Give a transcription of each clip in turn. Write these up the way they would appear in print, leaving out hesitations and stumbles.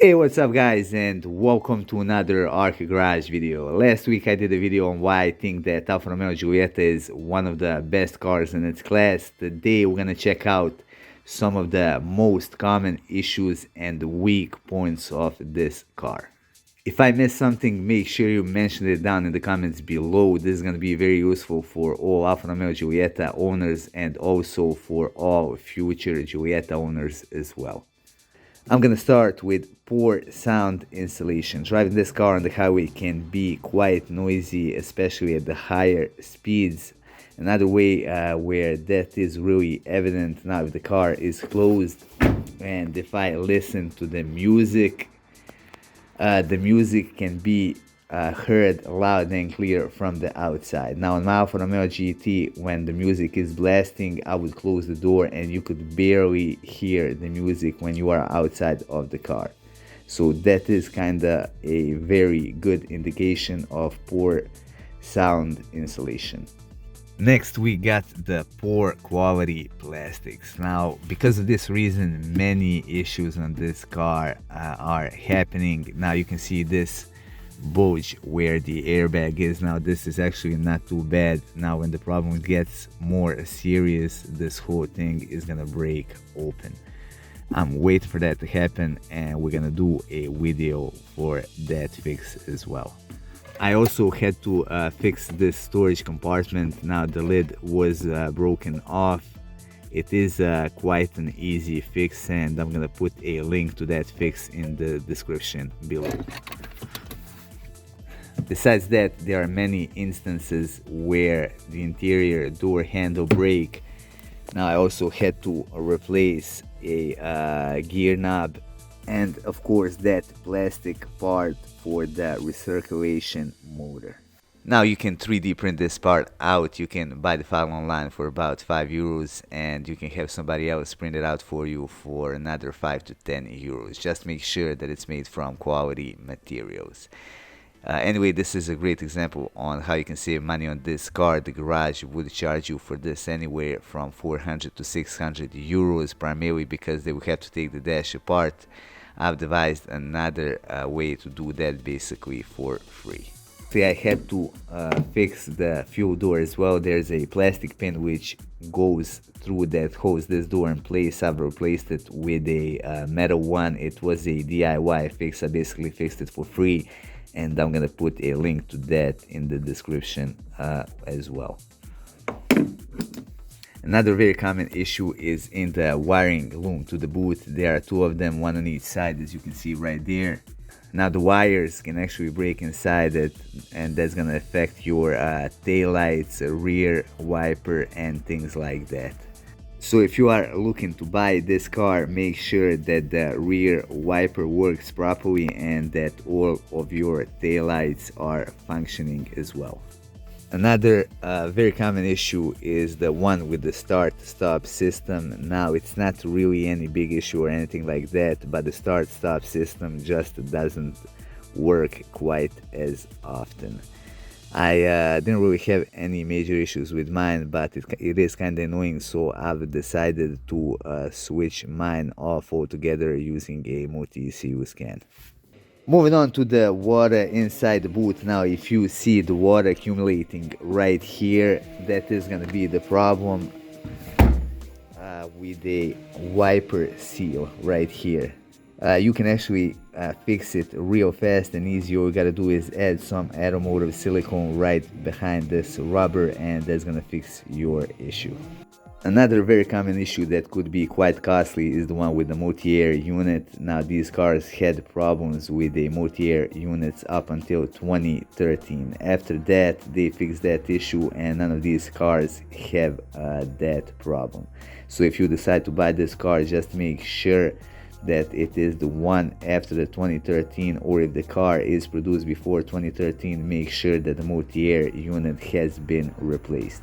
Hey, what's up guys, and welcome to another Arc Garage video. Last week I did a video on why I think that Alfa Romeo Giulietta is one of the best cars in its class. Today we're gonna check out some of the most common issues and weak points of this car. If I missed something, make sure you mention it down in the comments below. This is gonna be very useful for all Alfa Romeo Giulietta owners and also for all future Giulietta owners as well. I'm gonna start with poor sound installation. Driving this car on the highway can be quite noisy, especially at the higher speeds. Another way where that is really evident now, if the car is closed and if I listen to the music can be heard loud and clear from the outside. Now on my Alfa Romeo GT, when the music is blasting, I would close the door and you could barely hear the music when you are outside of the car. So that is kinda a very good indication of poor sound insulation. Next, we got the poor quality plastics. Now, because of this reason, many issues on this car are happening. Now you can see this bulge where the airbag is. Now this is actually not too bad. Now when the problem gets more serious, this whole thing is gonna break open. I'm waiting for that to happen and we're gonna do a video for that fix as well. I also had to fix this storage compartment. Now the lid was broken off. It is quite an easy fix and I'm gonna put a link to that fix in the description below. Besides that, there are many instances where the interior door handle break. Now I also had to replace a gear knob and of course that plastic part for the recirculation motor. Now you can 3D print this part out. You can buy the file online for about €5 and you can have somebody else print it out for you for another 5 to 10 euros. Just make sure that it's made from quality materials. Anyway, this is a great example on how you can save money on this car. The garage would charge you for this anywhere from 400 to 600 euros, primarily because they would have to take the dash apart. I've devised another way to do that basically for free. See, I had to fix the fuel door as well. There's a plastic pin which goes through that holds this door in place. I've replaced it with a metal one. It was a DIY fix. I basically fixed it for free and I'm gonna put a link to that in the description as well. Another very common issue is in the wiring loom to the boot. There are two of them, one on each side, as you can see right there. Now the wires can actually break inside it and that's gonna affect your taillights, rear wiper and things like that. So if you are looking to buy this car, make sure that the rear wiper works properly and that all of your taillights are functioning as well. Another very common issue is the one with the start-stop system. Now it's not really any big issue or anything like that, but the start-stop system just doesn't work quite as often. I didn't really have any major issues with mine, but it is kind of annoying, so I've decided to switch mine off altogether using a multi-ECU scan. Moving on to the water inside the boot. Now if you see the water accumulating right here, that is going to be the problem with the wiper seal right here. You can actually fix it real fast and easy. All you gotta do is add some automotive silicone right behind this rubber and that's gonna fix your issue. Another very common issue that could be quite costly is the one with the MultiAir unit. Now these cars had problems with the MultiAir units up until 2013. After that they fixed that issue and none of these cars have that problem. So if you decide to buy this car, just make sure that it is the one after the 2013, or if the car is produced before 2013, make sure that the multi-air unit has been replaced.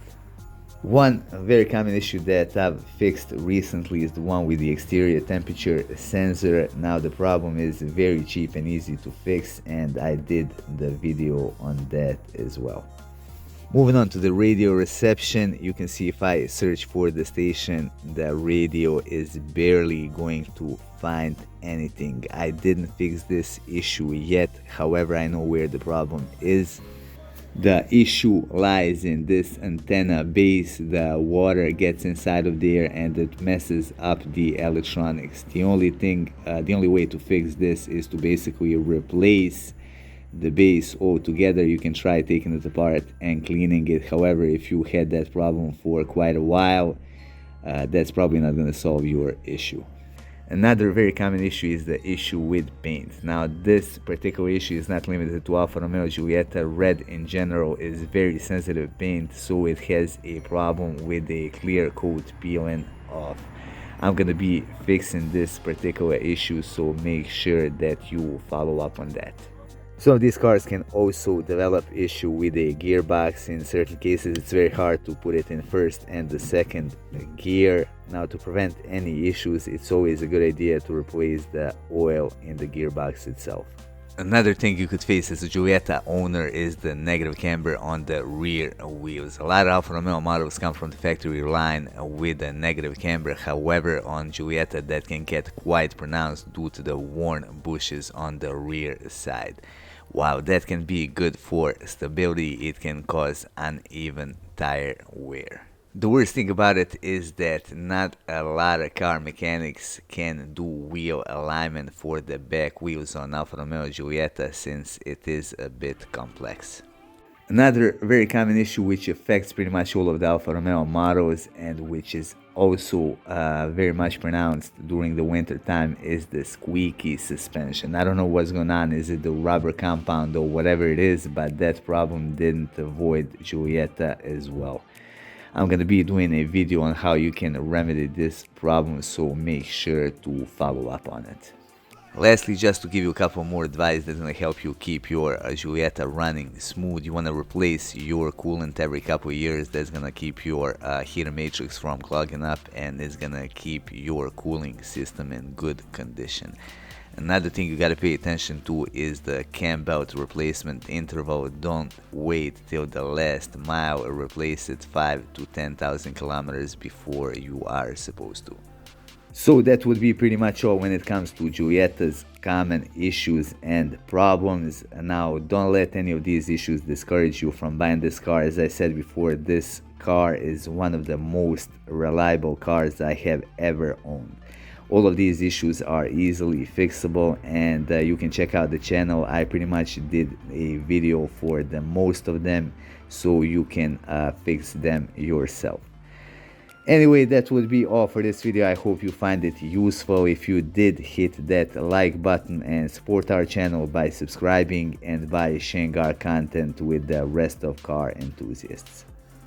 One very common issue that I've fixed recently is the one with the exterior temperature sensor. Now the problem is very cheap and easy to fix and I did the video on that as well. Moving on to the radio reception, you can see if I search for the station, the radio is barely going to find anything. I didn't fix this issue yet, however I know where the problem is. The issue lies in this antenna base. The water gets inside of there and it messes up the electronics. The only way to fix this is to basically replace the base altogether. You can try taking it apart and cleaning it. However, if you had that problem for quite a while, that's probably not going to solve your issue. Another very common issue is the issue with paint. Now, this particular issue is not limited to Alfa Romeo Giulietta. Red in general is very sensitive paint, so it has a problem with a clear coat peeling off. I'm going to be fixing this particular issue, so make sure that you follow up on that. Some of these cars can also develop issue with a gearbox. In certain cases, it's very hard to put it in first and the second gear. Now, to prevent any issues, it's always a good idea to replace the oil in the gearbox itself. Another thing you could face as a Giulietta owner is the negative camber on the rear wheels. A lot of Alfa Romeo models come from the factory line with a negative camber. However, on Giulietta that can get quite pronounced due to the worn bushes on the rear side. While that can be good for stability, it can cause uneven tire wear. The worst thing about it is that not a lot of car mechanics can do wheel alignment for the back wheels on Alfa Romeo Giulietta, since it is a bit complex. Another very common issue which affects pretty much all of the Alfa Romeo models and which is also very much pronounced during the winter time is the squeaky suspension. I don't know what's going on, is it the rubber compound or whatever it is, but that problem didn't avoid Giulietta as well. I'm going to be doing a video on how you can remedy this problem, so make sure to follow up on it. Lastly, just to give you a couple more advice that's going to help you keep your Giulietta running smooth, you want to replace your coolant every couple of years. That's going to keep your heater matrix from clogging up, and it's going to keep your cooling system in good condition. Another thing you got to pay attention to is the cam belt replacement interval. Don't wait till the last mile, replace it 5 to 10,000 kilometers before you are supposed to. So that would be pretty much all when it comes to Giulietta's common issues and problems. Now, don't let any of these issues discourage you from buying this car. As I said before, this car is one of the most reliable cars I have ever owned. All of these issues are easily fixable, and you can check out the channel. I pretty much did a video for the most of them, so you can fix them yourself. Anyway, that would be all for this video. I hope you find it useful. If you did, hit that like button and support our channel by subscribing and by sharing our content with the rest of car enthusiasts.